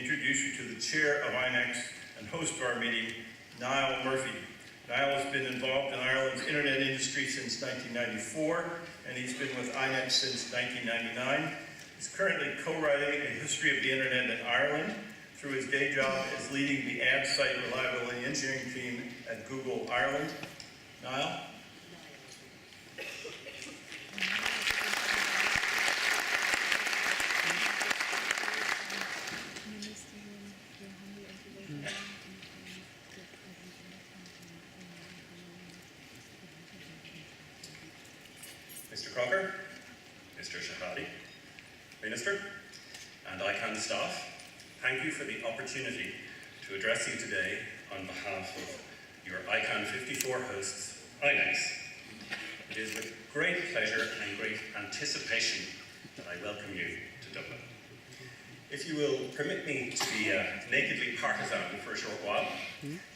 introduce you to the chair of INEX and host of our meeting, Niall Murphy. Niall has been involved in Ireland's internet industry since 1994, and he's been with INEX since 1999. He's currently co-writing a history of the internet in Ireland through his day job as leading the ad site reliability engineering team at Google Ireland. Niall? Mr. Crocker, Mr. Shahadi, Minister, and ICANN staff, thank you for the opportunity to address you today on behalf of your ICANN 54 hosts, INEX. It is with great pleasure and great anticipation that I welcome you to Dublin. If you will permit me to be nakedly partisan for a short while,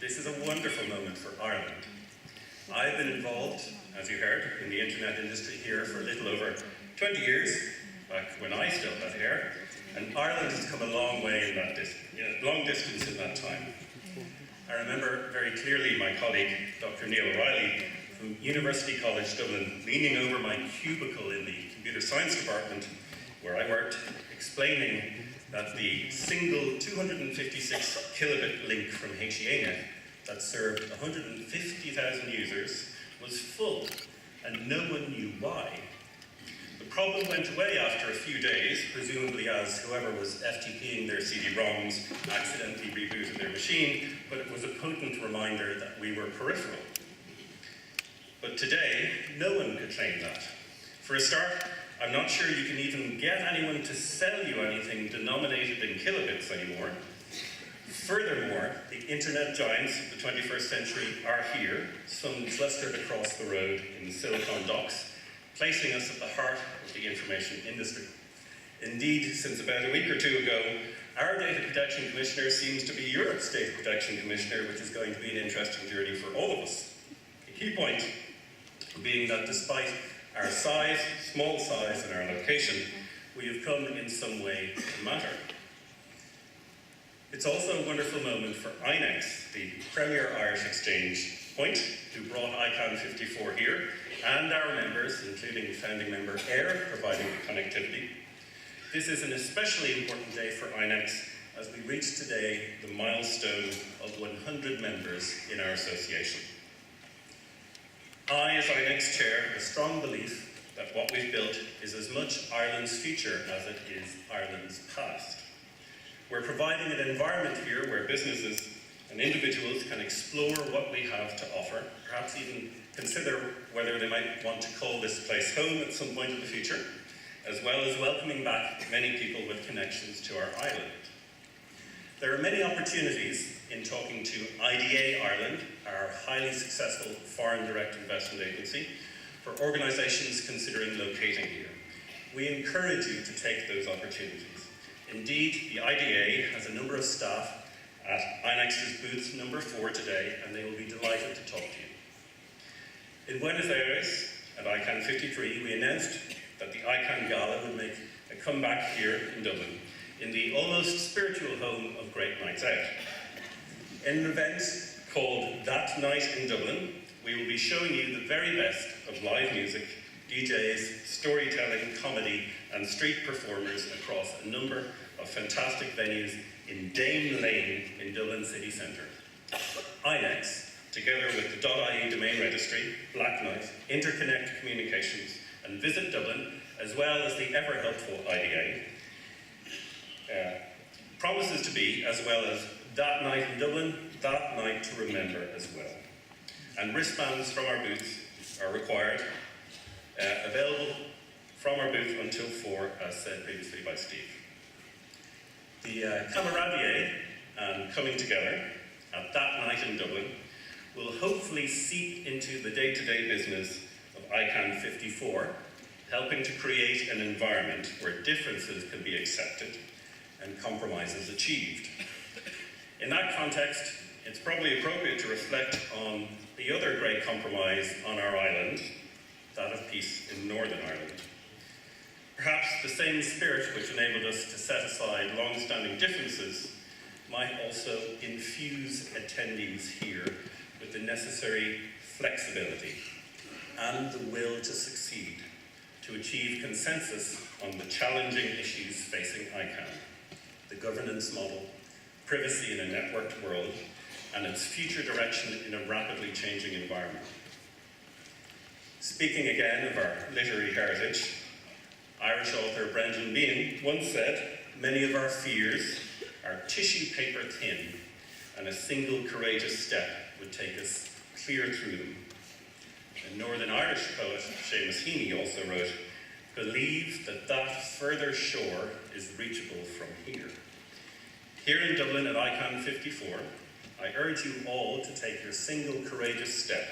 this is a wonderful moment for Ireland. I've been involved, as you heard, in the internet industry here for a little over 20 years, back when I still had hair, and Ireland has come a long way in that long distance in that time. I remember very clearly my colleague, Dr. Niall from University College Dublin, leaning over my cubicle in the computer science department where I worked, explaining that the single 256 kilobit link from HEANet that served 150,000 users was full, and no one knew why. The problem went away after a few days, presumably as whoever was FTPing their CD-ROMs accidentally rebooted their machine, but it was a potent reminder that we were peripheral. But today, no one could claim that. For a start, I'm not sure you can even get anyone to sell you anything denominated in kilobits anymore. Furthermore, the internet giants of the 21st century are here, some clustered across the road in Silicon Docks, placing us at the heart of the information industry. Indeed, since about a week or two ago, our Data Protection Commissioner seems to be Europe's Data Protection Commissioner, which is going to be an interesting journey for all of us. The key point being that despite our size, small size, and our location, we have come in some way to matter. It's also a wonderful moment for INEX, the premier Irish exchange point, who brought ICANN 54 here, and our members, including founding member AIR, providing the connectivity. This is an especially important day for INEX as we reach today the milestone of 100 members in our association. I, as INEX chair, have a strong belief that what we've built is as much Ireland's future as it is Ireland's past. We're providing an environment here where businesses and individuals can explore what we have to offer, perhaps even consider whether they might want to call this place home at some point in the future, as well as welcoming back many people with connections to our island. There are many opportunities in talking to IDA Ireland, our highly successful foreign direct investment agency, for organisations considering locating here. We encourage you to take those opportunities. Indeed, the IDA has a number of staff at INEX's booth number 4 today, and they will be delighted to talk to you. In Buenos Aires, at ICANN 53, we announced that the ICANN Gala would make a comeback here in Dublin, in the almost spiritual home of great nights out. In an event called That Night in Dublin, we will be showing you the very best of live music, DJs, storytelling, comedy, and street performers across a number of fantastic venues in Dame Lane in Dublin city centre. INEX, together with the .ie domain registry, Black Knight, Interconnect Communications, and Visit Dublin, as well as the ever-helpful IDA, promises to be, as well as That Night in Dublin, That Night to Remember as well. And wristbands from our booth are required, available from our booth until 4, as said previously by Steve. The camaraderie and coming together at That Night in Dublin will hopefully seep into the day-to-day business of ICANN 54, helping to create an environment where differences can be accepted and compromises achieved. In that context, it's probably appropriate to reflect on the other great compromise on our island, that of peace in Northern Ireland. Perhaps the same spirit which enabled us to set aside long-standing differences might also infuse attendees here with the necessary flexibility and the will to succeed, to achieve consensus on the challenging issues facing ICANN, the governance model, privacy in a networked world, and its future direction in a rapidly changing environment. Speaking again of our literary heritage, Irish author Brendan Behan once said, "Many of our fears are tissue paper thin, and a single courageous step would take us clear through them." And Northern Irish poet Seamus Heaney also wrote, "Believe that further shore is reachable from here." Here in Dublin at ICANN 54, I urge you all to take your single courageous step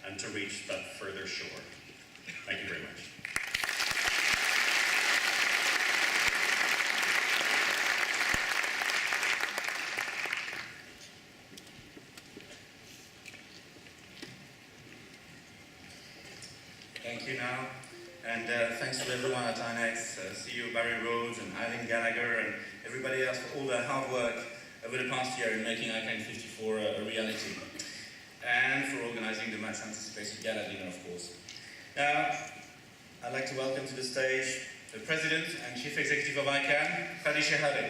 and to reach that further shore. Thank you very much. Thank you, Niall. And thanks to everyone at INEX, CEO Barry Rhodes and Eileen Gallagher and everybody else for all their hard work over the past year in making ICANN 54 a reality. And for organising the much anticipated gala dinner, of course. Now, I'd like to welcome to the stage the President and Chief Executive of ICANN, Fadi Shehadeh.